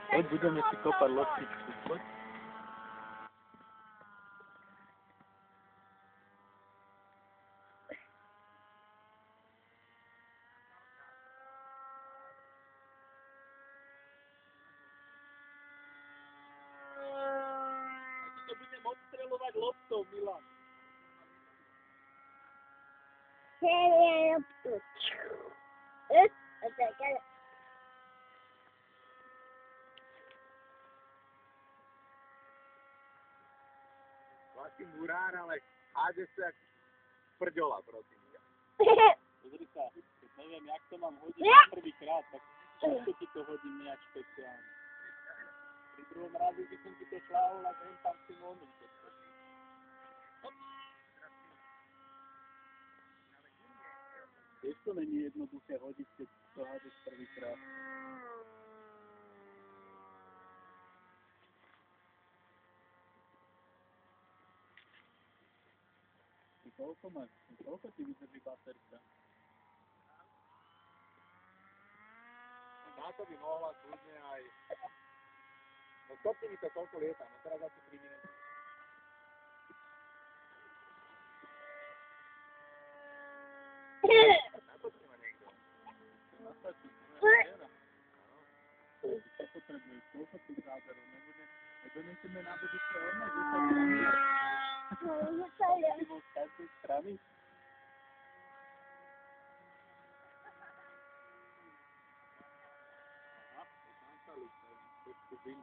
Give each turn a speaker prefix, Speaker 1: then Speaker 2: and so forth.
Speaker 1: Poď, budeme si kopať lostičku, poď. To budem odstreľovať loptou, Milan. Vlastný murár, ale hádže sa jak prďola, prosím. Pozri sa, keď neviem, jak to mám hodiť na prvýkrát, tak všetko ti to hodím nejak špeciálne. Pri druhom razu, keď som ti to šláhol, a viem, tam si mónum. Vieš, to není jednoduché hodiť, keď to hádeš prvýkrát. Koľko máš? Koľko ti vydrží baterka? Na to by mohla kľudne aj... No stopni mi to koľko lieta, no teraz asi 3 minúty. Natočí ma niekto. Natočí, to je žena. Čo potrebuješ? Koľko tých záberov? Nedonesieme na budúce orne, 10 minút. Z každej strany. Aha, to tam sa líka, to je